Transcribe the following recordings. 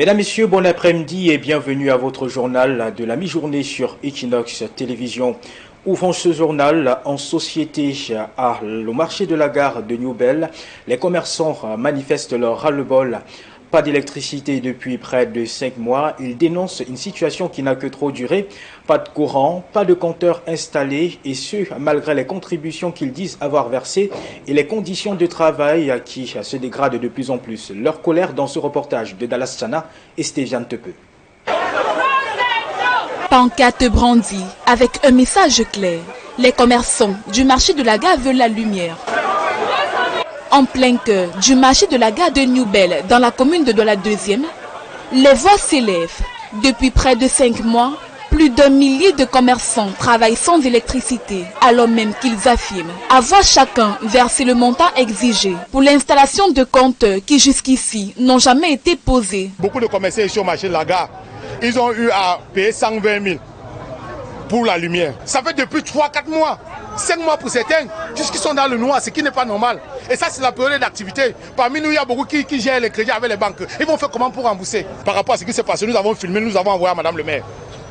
Mesdames, Messieurs, bon après-midi et bienvenue à votre journal de la mi-journée sur Equinox Télévision. Ouvrons ce journal en société au marché de la gare de Newbel. Les commerçants manifestent leur ras-le-bol. Pas d'électricité depuis près de 5 mois. Ils dénoncent une situation qui n'a que trop duré. Pas de courant, pas de compteur installé et ce, malgré les contributions qu'ils disent avoir versées et les conditions de travail qui se dégradent de plus en plus. Leur colère dans ce reportage de Dallas Chana et Stéphane Tepe. Pancarte brandie avec un message clair. Les commerçants du marché de la gare veulent la lumière. En plein cœur du marché de la gare de Newbel, dans la commune de Douala 2e, les voix s'élèvent. Depuis près de 5 mois, plus d'1 millier de commerçants travaillent sans électricité, alors même qu'ils affirment avoir chacun versé le montant exigé pour l'installation de compteurs qui jusqu'ici n'ont jamais été posés. Beaucoup de commerçants ici au marché de la gare, ils ont eu à payer 120 000 pour la lumière. Ça fait depuis 3-4 mois. 5 mois pour certains, jusqu'ils sont dans le noir, ce qui n'est pas normal. Et ça, c'est la période d'activité. Parmi nous, il y a beaucoup qui gèrent les crédits avec les banques. Ils vont faire comment pour rembourser? Par rapport à ce qui s'est passé, nous avons filmé, nous avons envoyé à Madame le maire.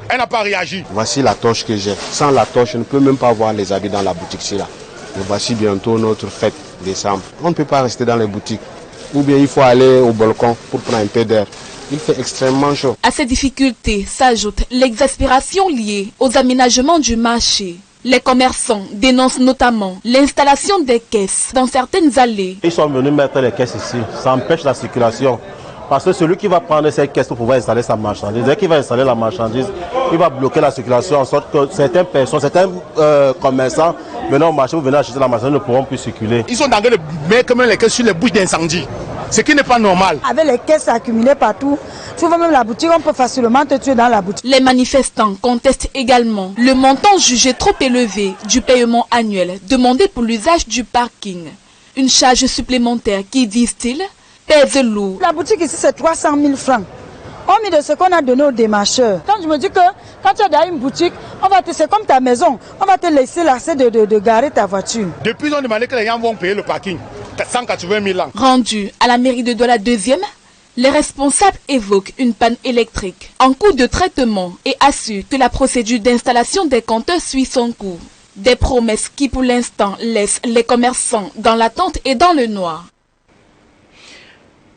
Elle n'a pas réagi. Voici la torche que j'ai. Sans la torche, je ne peux même pas voir les habits dans la boutique là. Et voici bientôt notre fête décembre. On ne peut pas rester dans les boutiques. Ou bien il faut aller au balcon pour prendre un peu d'air. Il fait extrêmement chaud. À ces difficultés s'ajoute l'exaspération liée aux aménagements du marché. Les commerçants dénoncent notamment l'installation des caisses dans certaines allées. Ils sont venus mettre les caisses ici, ça empêche la circulation. Parce que celui qui va prendre ces caisses pour pouvoir installer sa marchandise, dès qu'il va installer la marchandise, il va bloquer la circulation en sorte que certaines personnes, certains commerçants venant au marché pour venir acheter la marchandise ne pourront plus circuler. Ils sont en train de mettre les caisses sur les bouches d'incendie, ce qui n'est pas normal. Avec les caisses accumulées partout, tu vois même la boutique, on peut facilement te tuer dans la boutique. Les manifestants contestent également le montant jugé trop élevé du paiement annuel demandé pour l'usage du parking. Une charge supplémentaire qui, disent-ils, pèse lourd. La boutique ici, c'est 300 000 francs. Hormis de ce qu'on a donné aux démarcheurs. Quand je me dis que quand tu es dans une boutique, c'est comme ta maison, on va te laisser l'accès de garer ta voiture. Depuis, ils ont demandé que les gens vont payer le parking. 180 000 ans. Rendu à la mairie de Douala 2e, les responsables évoquent une panne électrique en cours de traitement et assurent que la procédure d'installation des compteurs suit son cours. Des promesses qui pour l'instant laissent les commerçants dans l'attente et dans le noir.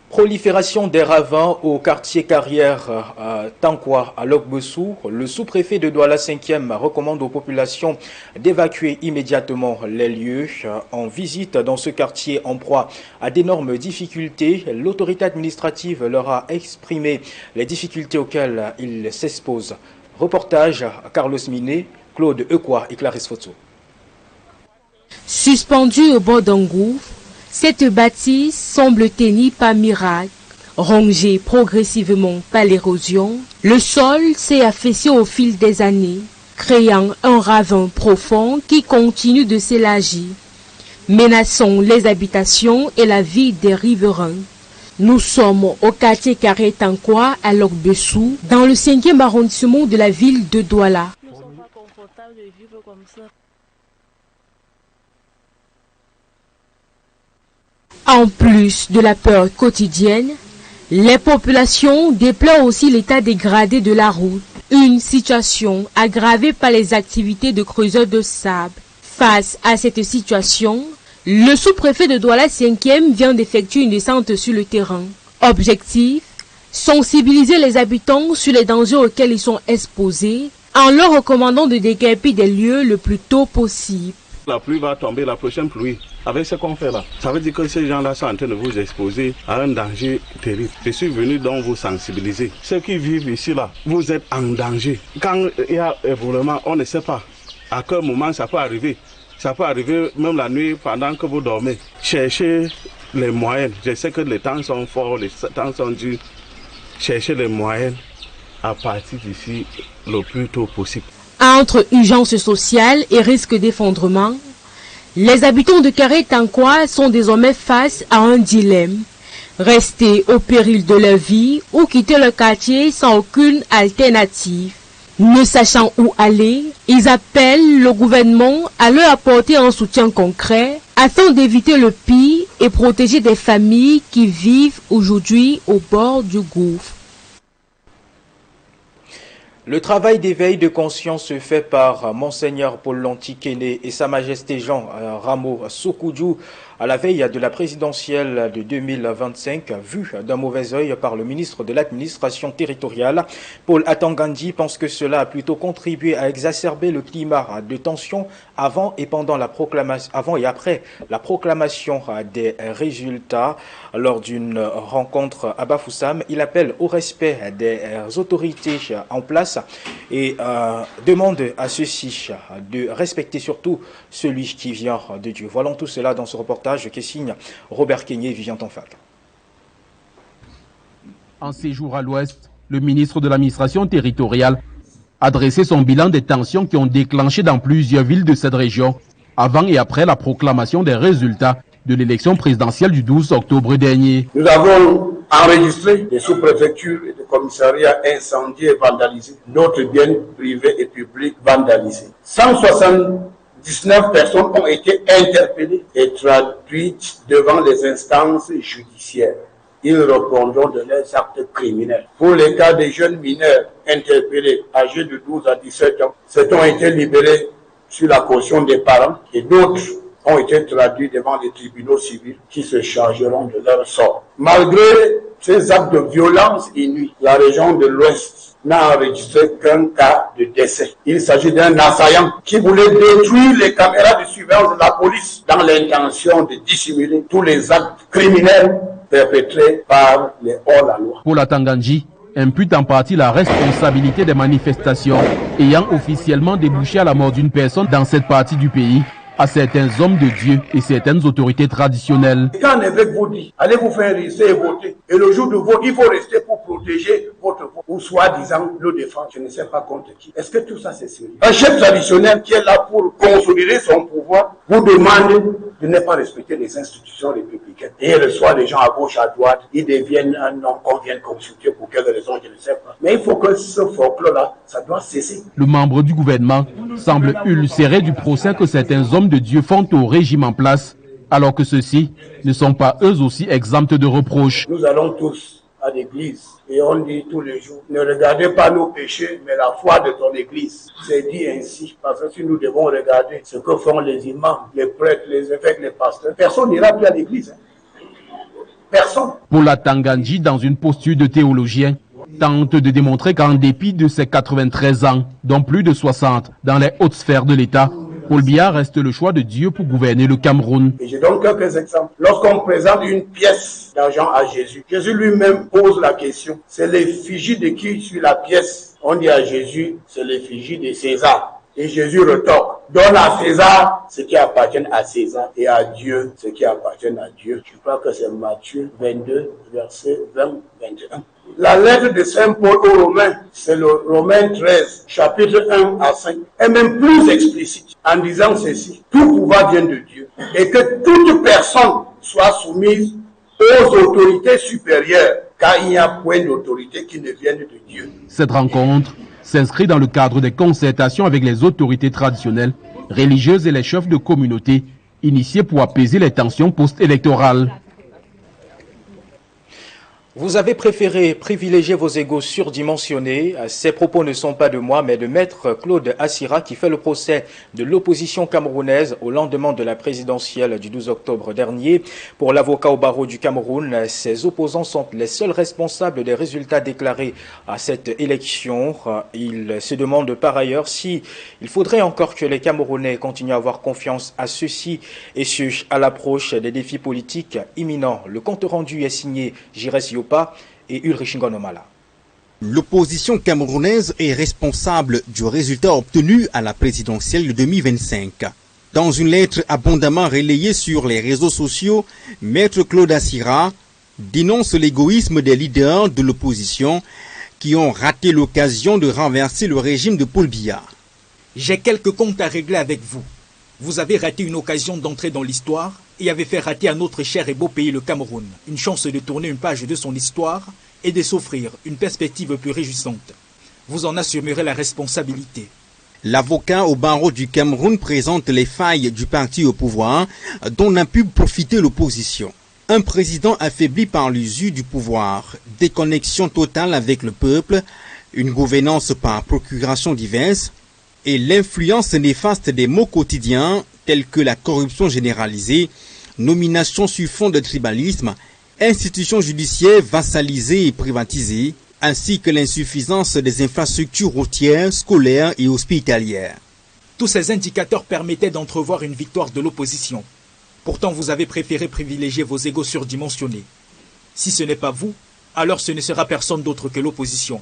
Prolifération des ravins au quartier carrière Tankwa à Lok-Bessou. Le sous-préfet de Douala 5e recommande aux populations d'évacuer immédiatement les lieux. En visite dans ce quartier en proie à d'énormes difficultés, l'autorité administrative leur a exprimé les difficultés auxquelles ils s'exposent. Reportage Carlos Minet, Claude Eukwa et Clarisse Foto. Suspendue au bord d'un gouffre, cette bâtisse semble tenue par miracle. Rongée progressivement par l'érosion, le sol s'est affaissé au fil des années, créant un ravin profond qui continue de s'élargir, menaçant les habitations et la vie des riverains. Nous sommes au quartier carré Tankwa à Lok-Bessou, dans le 5e arrondissement de la ville de Douala. Nous ne sommes pas confortables de vivre comme ça. En plus de la peur quotidienne, les populations déplorent aussi l'état dégradé de la route, une situation aggravée par les activités de creuseurs de sable. Face à cette situation, le sous-préfet de Douala 5e vient d'effectuer une descente sur le terrain. Objectif, sensibiliser les habitants sur les dangers auxquels ils sont exposés en leur recommandant de déguerpir des lieux le plus tôt possible. La pluie va tomber, la prochaine pluie. Avec ce qu'on fait là, ça veut dire que ces gens-là sont en train de vous exposer à un danger terrible. Je suis venu donc vous sensibiliser. Ceux qui vivent ici là, vous êtes en danger. Quand il y a éboulement, on ne sait pas à quel moment ça peut arriver. Ça peut arriver même la nuit pendant que vous dormez. Cherchez les moyens. Je sais que les temps sont forts, les temps sont durs. Cherchez les moyens à partir d'ici le plus tôt possible. Entre urgence sociale et risque d'effondrement, les habitants de Carré Tankwa sont désormais face à un dilemme. Rester au péril de leur vie ou quitter le quartier sans aucune alternative. Ne sachant où aller, ils appellent le gouvernement à leur apporter un soutien concret afin d'éviter le pire et protéger des familles qui vivent aujourd'hui au bord du gouffre. Le travail d'éveil de conscience se fait par Monseigneur Paul Lontikene et Sa Majesté Jean Ramo Sokoudjou à la veille de la présidentielle de 2025, vue d'un mauvais œil par le ministre de l'administration territoriale. Paul Atangandji pense que cela a plutôt contribué à exacerber le climat de tension avant et après la proclamation des résultats. Lors d'une rencontre à Bafoussam, il appelle au respect des autorités en place et demande à ceux-ci de respecter surtout celui qui vient de Dieu. Voilà tout cela dans ce reportage que signe Robert Kenyé et Vivien Tonfak. En séjour à l'Ouest, le ministre de l'administration territoriale a dressé son bilan des tensions qui ont déclenché dans plusieurs villes de cette région avant et après la proclamation des résultats de l'élection présidentielle du 12 octobre dernier. Nous avons enregistré des sous-préfectures et des commissariats incendiés et vandalisés, d'autres biens privés et publics vandalisés. 179 personnes ont été interpellées et traduites devant les instances judiciaires. Ils répondront de leurs actes criminels. Pour les cas des jeunes mineurs interpellés âgés de 12 à 17 ans, certains ont été libérés sur la caution des parents et d'autres ont été traduits devant les tribunaux civils qui se chargeront de leur sort. Malgré ces actes de violence inouïs, la région de l'Ouest n'a enregistré qu'un cas de décès. Il s'agit d'un assaillant qui voulait détruire les caméras de surveillance de la police dans l'intention de dissimuler tous les actes criminels perpétrés par les hors-la-loi. Paul Atangandji impute en partie la responsabilité des manifestations ayant officiellement débouché à la mort d'une personne dans cette partie du pays à certains hommes de Dieu et certaines autorités traditionnelles. Quand un évêque vous dit, allez vous faire rester et voter, et le jour de vote, il faut rester pour protéger votre vote, ou soi-disant le défendre, je ne sais pas contre qui. Est-ce que tout ça c'est sérieux? Un chef traditionnel qui est là pour consolider son pouvoir vous demande de ne pas respecter les institutions républicaines. Et il reçoit les gens à gauche, à droite, ils deviennent un homme qu'on vient consulter pour quelle raison, je ne sais pas. Mais il faut que ce folklore-là, ça doit cesser. Le membre du gouvernement semble ulcéré du procès que certains hommes de Dieu font au régime en place, alors que ceux-ci ne sont pas eux aussi exempts de reproches. Nous allons tous à l'église et on dit tous les jours, ne regardez pas nos péchés, mais la foi de ton église. C'est dit ainsi, parce que si nous devons regarder ce que font les imams, les prêtres, les évêques, les pasteurs, personne n'ira plus à l'église. Personne. Paul Atangandji, dans une posture de théologien, tente de démontrer qu'en dépit de ses 93 ans, dont plus de 60 dans les hautes sphères de l'État, Paul Biya reste le choix de Dieu pour gouverner le Cameroun. Et je donne quelques exemples. Lorsqu'on présente une pièce d'argent à Jésus, Jésus lui-même pose la question, c'est l'effigie de qui sur la pièce? On dit à Jésus, c'est l'effigie de César. Et Jésus retorque, donne à César ce qui appartient à César et à Dieu ce qui appartient à Dieu. Je crois que c'est Matthieu 22, verset 20-21. La lettre de Saint Paul aux Romains, c'est le Romains 13, chapitre 1 à 5, est même plus explicite en disant ceci. Tout pouvoir vient de Dieu et que toute personne soit soumise aux autorités supérieures, car il n'y a point d'autorité qui ne vienne de Dieu. Cette rencontre s'inscrit dans le cadre des concertations avec les autorités traditionnelles, religieuses et les chefs de communauté, initiées pour apaiser les tensions post-électorales. Vous avez préféré privilégier vos égos surdimensionnés. Ces propos ne sont pas de moi, mais de maître Claude Assira qui fait le procès de l'opposition camerounaise au lendemain de la présidentielle du 12 octobre dernier. Pour l'avocat au barreau du Cameroun, ses opposants sont les seuls responsables des résultats déclarés à cette élection. Il se demande par ailleurs si il faudrait encore que les Camerounais continuent à avoir confiance à ceux-ci et ce à l'approche des défis politiques imminents. Le compte rendu est signé Jires Yopa et Ulrich Ngonomala. L'opposition camerounaise est responsable du résultat obtenu à la présidentielle de 2025. Dans une lettre abondamment relayée sur les réseaux sociaux, maître Claude Assira dénonce l'égoïsme des leaders de l'opposition qui ont raté l'occasion de renverser le régime de Paul Biya. J'ai quelques comptes à régler avec vous. Vous avez raté une occasion d'entrer dans l'histoire et avez fait rater à notre cher et beau pays le Cameroun une chance de tourner une page de son histoire et de s'offrir une perspective plus réjouissante. Vous en assumerez la responsabilité. L'avocat au barreau du Cameroun présente les failles du parti au pouvoir dont n'a pu profiter l'opposition. Un président affaibli par l'usure du pouvoir, déconnexion totale avec le peuple, une gouvernance par procuration diverse et l'influence néfaste des maux quotidiens tels que la corruption généralisée, nomination sur fond de tribalisme, institutions judiciaires vassalisées et privatisées, ainsi que l'insuffisance des infrastructures routières, scolaires et hospitalières. Tous ces indicateurs permettaient d'entrevoir une victoire de l'opposition. Pourtant, vous avez préféré privilégier vos égos surdimensionnés. Si ce n'est pas vous, alors ce ne sera personne d'autre que l'opposition.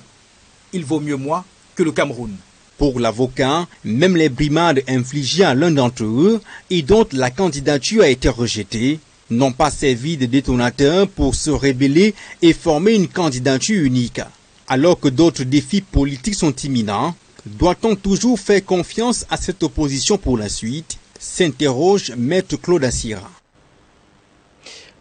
Il vaut mieux moi que le Cameroun. Pour l'avocat, même les brimades infligées à l'un d'entre eux et dont la candidature a été rejetée n'ont pas servi de détonateur pour se rebeller et former une candidature unique. Alors que d'autres défis politiques sont imminents, doit-on toujours faire confiance à cette opposition pour la suite? S'interroge Maître Claude Assira.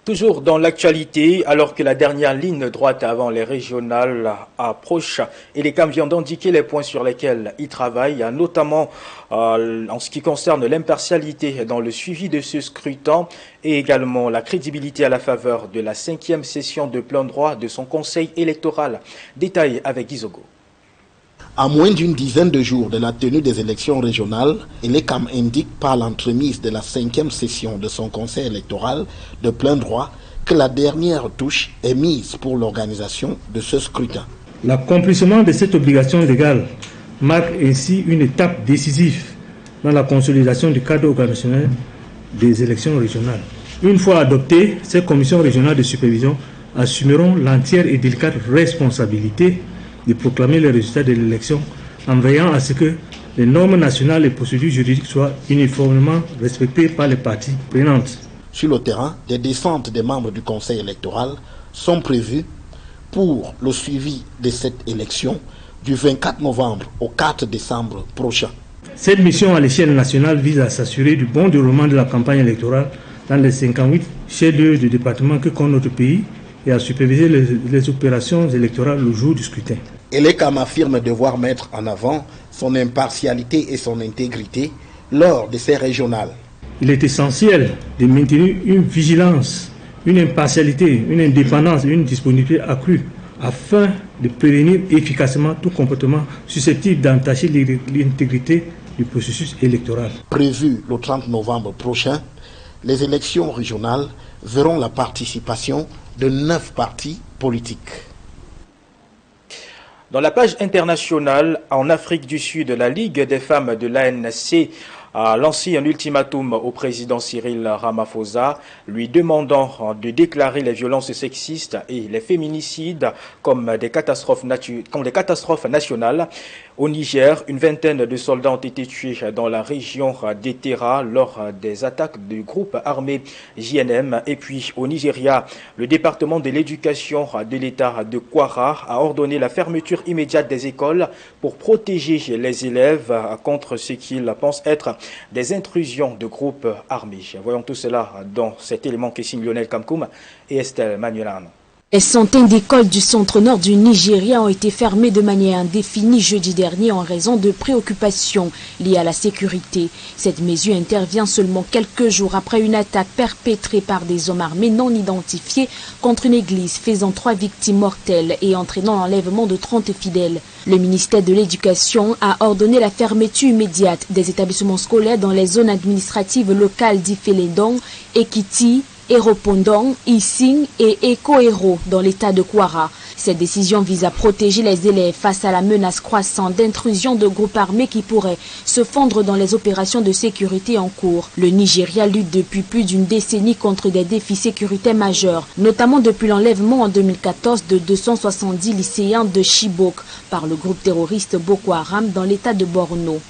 Toujours dans l'actualité, alors que la dernière ligne droite avant les régionales approche, et les CAM viennent d'indiquer les points sur lesquels ils travaillent, notamment en ce qui concerne l'impartialité dans le suivi de ce scrutin et également la crédibilité à la faveur de la 5e session de plein droit de son conseil électoral. Détail avec Izogo. À moins d'une dizaine de jours de la tenue des élections régionales, l'ECAM indique par l'entremise de la 5e session de son conseil électoral de plein droit que la dernière touche est mise pour l'organisation de ce scrutin. L'accomplissement de cette obligation légale marque ainsi une étape décisive dans la consolidation du cadre organisationnel des élections régionales. Une fois adoptées, ces commissions régionales de supervision assumeront l'entière et délicate responsabilité de proclamer les résultats de l'élection en veillant à ce que les normes nationales et procédures juridiques soient uniformément respectées par les parties prenantes. Sur le terrain, des descentes des membres du conseil électoral sont prévues pour le suivi de cette élection du 24 novembre au 4 décembre prochain. Cette mission à l'échelle nationale vise à s'assurer du bon déroulement de la campagne électorale dans les 58 chefs-lieux du département que compte notre pays et à superviser les opérations électorales le jour du scrutin. l'ECAM affirme devoir mettre en avant son impartialité et son intégrité lors de ces régionales. Il est essentiel de maintenir une vigilance, une impartialité, une indépendance et une disponibilité accrue afin de prévenir efficacement tout comportement susceptible d'entacher l'intégrité du processus électoral. Prévu le 30 novembre prochain, les élections régionales verront la participation de 9 partis politiques. Dans la page internationale, en Afrique du Sud, la Ligue des femmes de l'ANC a lancé un ultimatum au président Cyril Ramaphosa, lui demandant de déclarer les violences sexistes et les féminicides comme des catastrophes nationales. Au Niger, une vingtaine de soldats ont été tués dans la région d'Etera lors des attaques du groupe armé JNM. Et puis au Nigeria, le département de l'éducation de l'État de Kwara a ordonné la fermeture immédiate des écoles pour protéger les élèves contre ce qu'ils pensent être des intrusions de groupes armés. Voyons tout cela dans cet élément que signe Lionel Kamkoum et Estelle Manuelane. Les centaines d'écoles du centre-nord du Nigeria ont été fermées de manière indéfinie jeudi dernier en raison de préoccupations liées à la sécurité. Cette mesure intervient seulement quelques jours après une attaque perpétrée par des hommes armés non identifiés contre une église, faisant 3 victimes mortelles et entraînant l'enlèvement de 30 fidèles. Le ministère de l'Éducation a ordonné la fermeture immédiate des établissements scolaires dans les zones administratives locales d'Ifeledon, Ekiti, Eropondon, Ising et Ekoero dans l'état de Kwara. Cette décision vise à protéger les élèves face à la menace croissante d'intrusion de groupes armés qui pourraient se fondre dans les opérations de sécurité en cours. Le Nigeria lutte depuis plus d'une décennie contre des défis sécuritaires majeurs, notamment depuis l'enlèvement en 2014 de 270 lycéens de Chibok par le groupe terroriste Boko Haram dans l'état de Borno.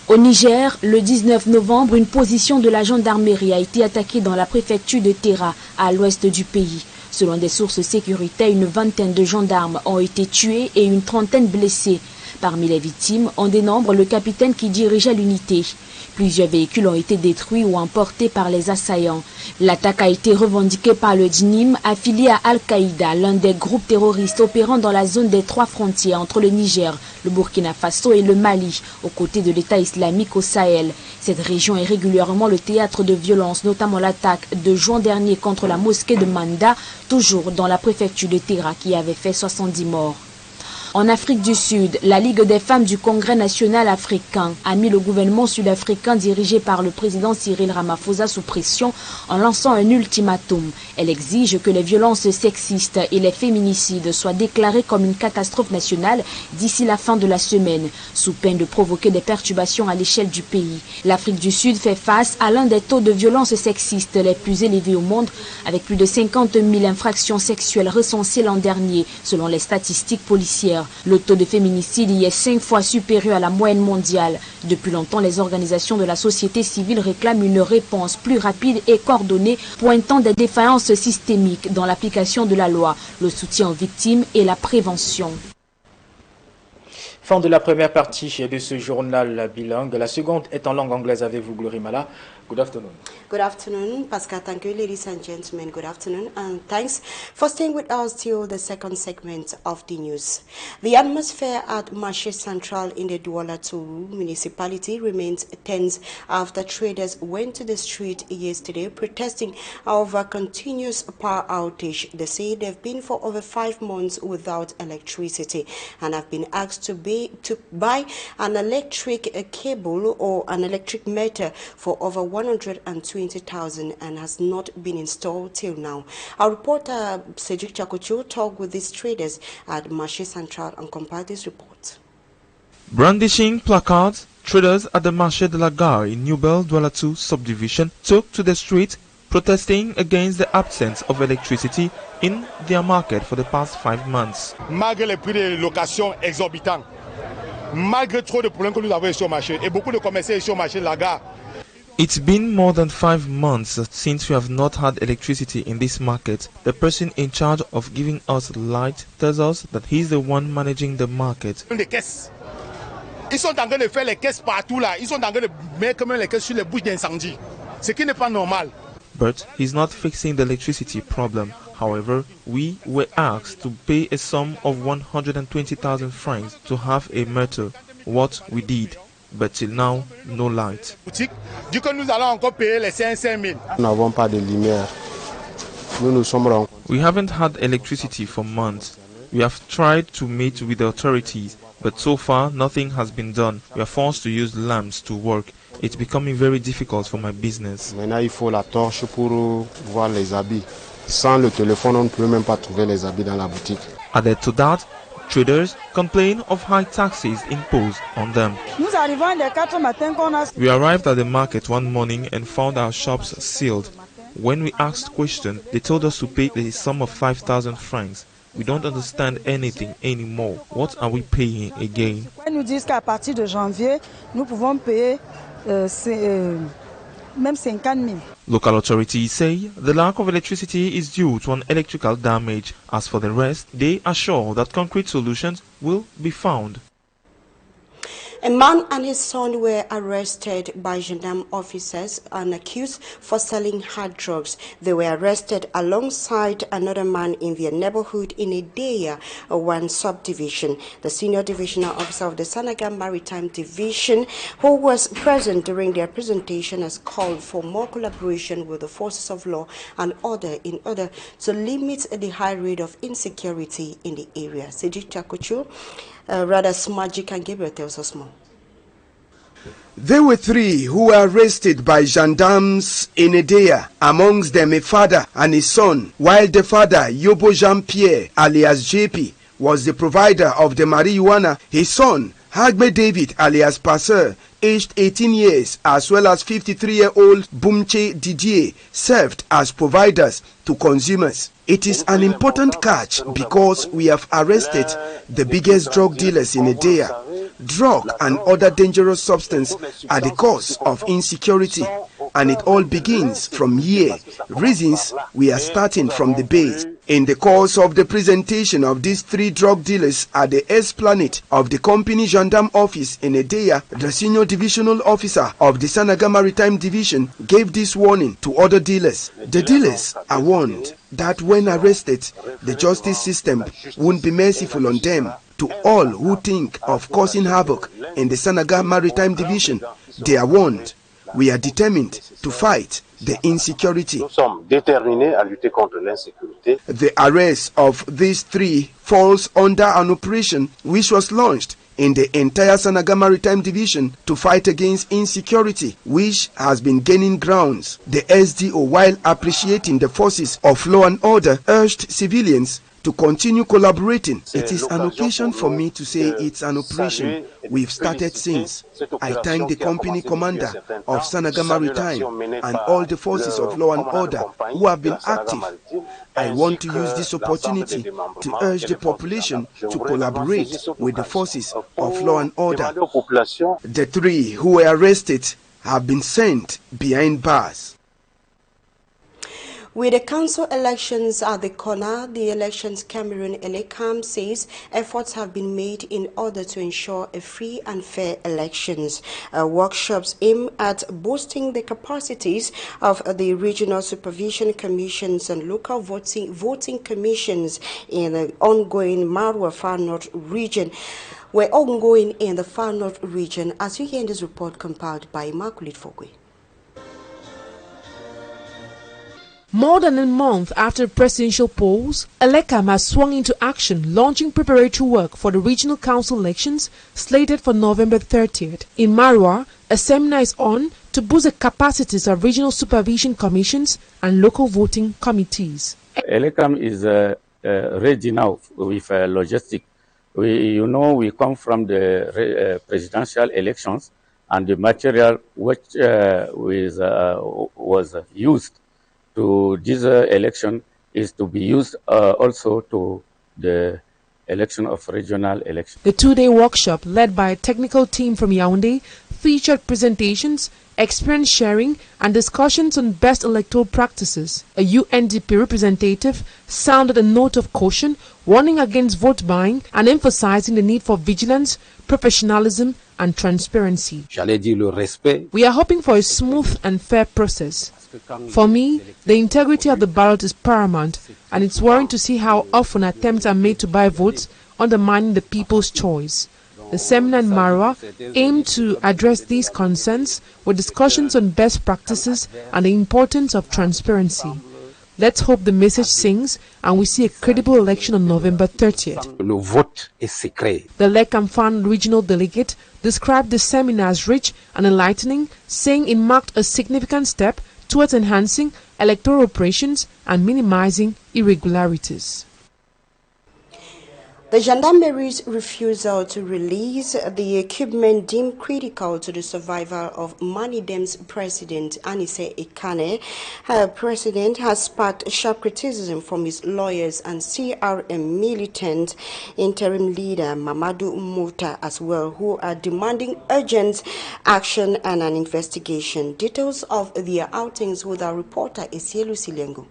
Au Niger, le 19 novembre, une position de la gendarmerie a été attaquée dans la préfecture de Terra, à l'ouest du pays. Selon des sources sécuritaires, une vingtaine de gendarmes ont été tués et une trentaine blessés. Parmi les victimes, on dénombre le capitaine qui dirigeait l'unité. Plusieurs véhicules ont été détruits ou emportés par les assaillants. L'attaque a été revendiquée par le DJNIM, affilié à Al-Qaïda, l'un des groupes terroristes opérant dans la zone des 3 frontières entre le Niger, le Burkina Faso et le Mali, aux côtés de l'État islamique au Sahel. Cette région est régulièrement le théâtre de violences, notamment l'attaque de juin dernier contre la mosquée de Manda, toujours dans la préfecture de Terra, qui avait fait 70 morts. En Afrique du Sud, la Ligue des femmes du Congrès national africain a mis le gouvernement sud-africain dirigé par le président Cyril Ramaphosa sous pression en lançant un ultimatum. Elle exige que les violences sexistes et les féminicides soient déclarés comme une catastrophe nationale d'ici la fin de la semaine, sous peine de provoquer des perturbations à l'échelle du pays. L'Afrique du Sud fait face à l'un des taux de violence sexistes les plus élevés au monde, avec plus de 50 000 infractions sexuelles recensées l'an dernier, selon les statistiques policières. Le taux de féminicide y est 5 fois supérieur à la moyenne mondiale. Depuis longtemps, les organisations de la société civile réclament une réponse plus rapide et coordonnée, pointant des défaillances systémiques dans l'application de la loi, le soutien aux victimes et la prévention. Fin de la première partie de ce journal bilingue. La seconde est en langue anglaise avec vous, Glory Mala. Good afternoon. Good afternoon, Pascal. Thank you, ladies and gentlemen. Good afternoon, and thanks for staying with us till the second segment of the news. The atmosphere at Marché Central in the Douala 2 municipality remains tense after traders went to the street yesterday protesting over continuous power outage. They say they've been for over 5 months without electricity and have been asked to buy an electric cable or an electric meter for over 120,000 and has not been installed till now. Our reporter Cedric Chakuchu talked with these traders at Marché Central and compiled this report. Brandishing placards, traders at the Marché de la Gare in Newbel Douala 2 subdivision took to the street protesting against the absence of electricity in their market for the past 5 months. Malgré les prix de location exorbitants, malgré trop de problèmes que nous avons sur le marché et beaucoup de commerçants sur le marché de la Gare. It's been more than 5 months since we have not had electricity in this market. The person in charge of giving us light tells us that he's the one managing the market. Des caisses. Ils sont en train de faire les caisses partout là. Ils sont en train de mettre même les caisses sur les bouches d'incendie. Ce qui n'est pas normal. But he's not fixing the electricity problem. However, we were asked to pay a sum of 120,000 francs to have a meter. What we did. But till now, no light. Du coup, nous allons encore payer les 500 000. Nous n'avons pas de lumière. Nous sommes. We haven't had electricity for months. We have tried to meet with the authorities, but so far nothing has been done. We are forced to use lamps to work. It's becoming very difficult for my business. Maintenant, il faut la torche pour voir les habits. Sans le téléphone, on ne peut même pas trouver les habits dans la boutique. Added to that, traders complain of high taxes imposed on them. We arrived at the market one morning and found our shops sealed. When we asked questions, they told us to pay the sum of 5,000 francs. We don't understand anything anymore. What are we paying again? Ils nous disent qu'à partir de janvier, nous pouvons payer même 50 000. Local authorities say the lack of electricity is due to an electrical damage. As for the rest, they assure that concrete solutions will be found. A man and his son were arrested by gendarme officers and accused for selling hard drugs. They were arrested alongside another man in their neighborhood in Ideya, one subdivision. The senior divisional officer of the Sanaga Maritime Division, who was present during their presentation, has called for more collaboration with the forces of law and order in order to limit the high rate of insecurity in the area. Sejik Chakuchu, rather Smagic and Gabriel tells us more. There were 3 who were arrested by gendarmes in Ideya, amongst them a father and his son, while the father, Yobo Jean-Pierre, alias JP, was the provider of the marijuana. His son, Hagme David, alias Passeur, aged 18 years, as well as 53-year-old Bumche Didier, served as providers to consumers. It is an important catch because we have arrested the biggest drug dealers in Ideya. Drug and other dangerous substances are the cause of insecurity, and it all begins from here. Reasons we are starting from the base. In the course of the presentation of these 3 drug dealers at the Esplanade of the company gendarme office in Ideya, the senior divisional officer of the Sanaga Maritime Division gave this warning to other dealers. The dealers are warned that when arrested, the justice system won't be merciful on them. To all who think of causing havoc in the Sanaga Maritime Division, they are warned. We are determined to fight the insecurity. Nous sommes déterminés à lutter contre l'insécurité. The arrest of these three falls under an operation which was launched in the entire Sanaga Maritime Division to fight against insecurity, which has been gaining grounds. The SDO, while appreciating the forces of law and order, urged civilians to continue collaborating. It is an occasion for me to say it's an operation we've started since. I thank the company commander of Sanaga Maritime and all the forces of law and order who have been active. I want to use this opportunity to urge the population to collaborate with the forces of law and order. The three who were arrested have been sent behind bars. With the council elections at the corner, the Elections Cameroon Elecam says efforts have been made in order to ensure a free and fair elections. Workshops aim at boosting the capacities of the regional supervision commissions and local voting commissions in the ongoing Marwa Far North region. We're ongoing in the Far North region, as you hear in this report compiled by Immaculate Fogwe. More than a month after presidential polls, Elecam has swung into action, launching preparatory work for the regional council elections slated for November 30th. In Marwa, a seminar is on to boost the capacities of regional supervision commissions and local voting committees. Elecam is ready now with logistics. We come from the presidential elections, and the material which was used to this election is to be used also to the election of regional elections. The two-day workshop, led by a technical team from Yaoundé, featured presentations, experience sharing, and discussions on best electoral practices. A UNDP representative sounded a note of caution, warning against vote buying and emphasizing the need for vigilance, professionalism, and transparency. We are hoping for a smooth and fair process. For me, the integrity of the ballot is paramount, and it's worrying to see how often attempts are made to buy votes, undermining the people's choice. The seminar in Marwa aimed to address these concerns with discussions on best practices and the importance of transparency. Let's hope the message sings and we see a credible election on November 30th. The Lekamfan regional delegate described the seminar as rich and enlightening, saying it marked a significant step towards enhancing electoral operations and minimizing irregularities. The gendarmerie's refusal to release the equipment deemed critical to the survival of Manidem's president, Anise Ekane, her president, has sparked sharp criticism from his lawyers and CRM militant interim leader Mamadou Mouta as well, who are demanding urgent action and an investigation. Details of their outings with our reporter Esielu Silengo.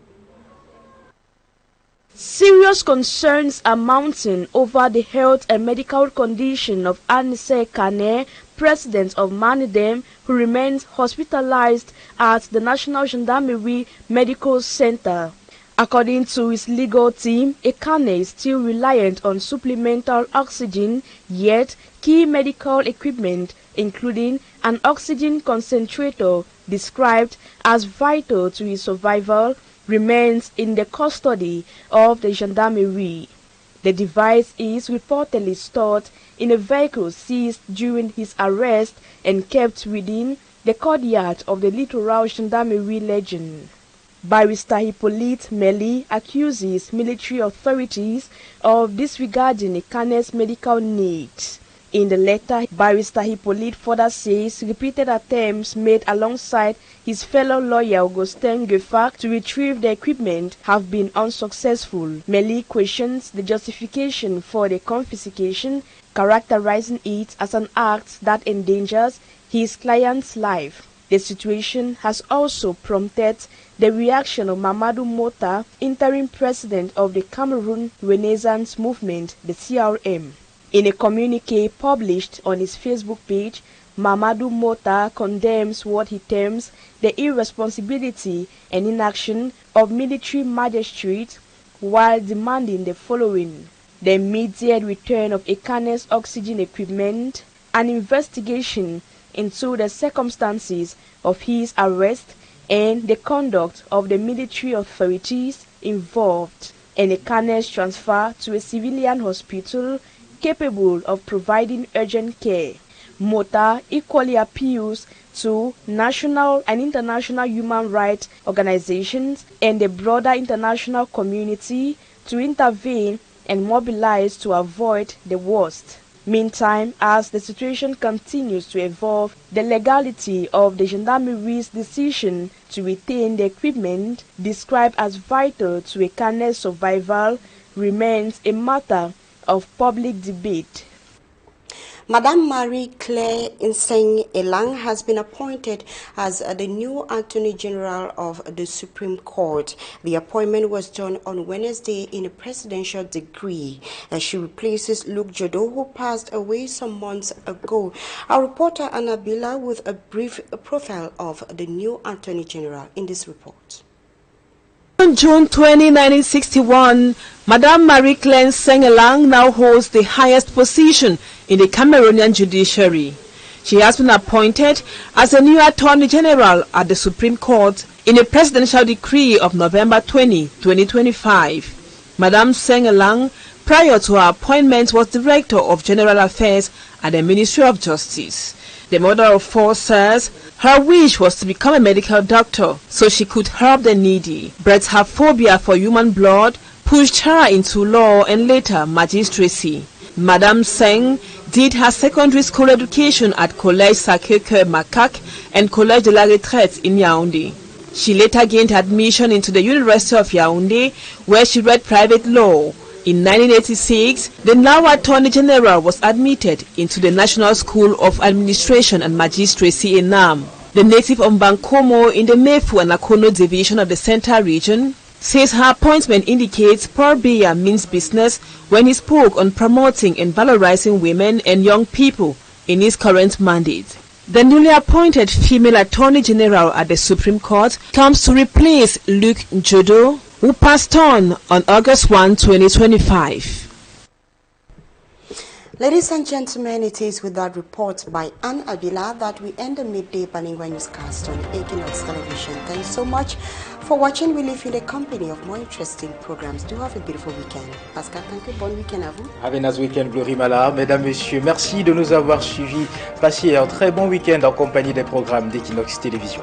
Serious concerns are mounting over the health and medical condition of Anise Ekane, president of Manidem, who remains hospitalized at the National Gendarmerie Medical Center. According to his legal team, Ekane is still reliant on supplemental oxygen, yet key medical equipment, including an oxygen concentrator described as vital to his survival, remains in the custody of the gendarmerie. The device is reportedly stored in a vehicle seized during his arrest and kept within the courtyard of the Littoral Gendarmerie Legion. Barrister Hippolyte Meli accuses military authorities of disregarding Ekane's medical needs. In the letter, Barrister Hippolyte further says repeated attempts made alongside his fellow lawyer Augustin Gefak to retrieve the equipment have been unsuccessful. Meli questions the justification for the confiscation, characterizing it as an act that endangers his client's life. The situation has also prompted the reaction of Mamadou Mouta, interim president of the Cameroon Renaissance Movement, the CRM. In a communique published on his Facebook page, Mamadou Mouta condemns what he terms the irresponsibility and inaction of military magistrates while demanding the following: the immediate return of Ekane's oxygen equipment, an investigation into the circumstances of his arrest and the conduct of the military authorities involved, and Ekane's transfer to a civilian hospital capable of providing urgent care. Mota equally appeals to national and international human rights organizations and the broader international community to intervene and mobilize to avoid the worst. Meantime, as the situation continues to evolve, the legality of the gendarmerie's decision to retain the equipment described as vital to Ekane's survival remains a matter of public debate. Madame Marie-Claire Nseng Elang has been appointed as the new Attorney General of the Supreme Court. The appointment was done on Wednesday in a presidential decree. She replaces Luke Jodo, who passed away some months ago. Our reporter Annabella with a brief profile of the new Attorney General in this report. On June 20, 1961, Madame Marie-Claire Nseng Elang now holds the highest position in the Cameroonian judiciary. She has been appointed as a new Attorney General at the Supreme Court in a presidential decree of November 20, 2025. Madame Nseng Elang, prior to her appointment, was Director of General Affairs at the Ministry of Justice. The mother of four says her wish was to become a medical doctor so she could help the needy, but her phobia for human blood pushed her into law and later magistracy. Madame Nseng did her secondary school education at Collège Sacré-Cœur Macaque and Collège de la Retraite in Yaoundé. She later gained admission into the University of Yaoundé, where she read private law. In 1986, the now Attorney General was admitted into the National School of Administration and Magistracy in Nam. The native of Bankomo in the Mefu and Akono division of the Central region says her appointment indicates Paul Biya means business when he spoke on promoting and valorizing women and young people in his current mandate. The newly appointed female Attorney General at the Supreme Court comes to replace Luke Jodo, who passed on August 1, 2025. Ladies and gentlemen, it is with that report by Anne Abila that we end the midday Balingwa newscast on Equinox Television. Thanks so much for watching. We leave you in the company of more interesting programs. Do have a beautiful weekend. Pascal, thank you. Bon week-end à vous. Have a nice weekend, Glory Mala. Mesdames, Messieurs, merci de nous avoir suivis. Passez un très bon week-end en compagnie des programmes d'Equinox Télévision.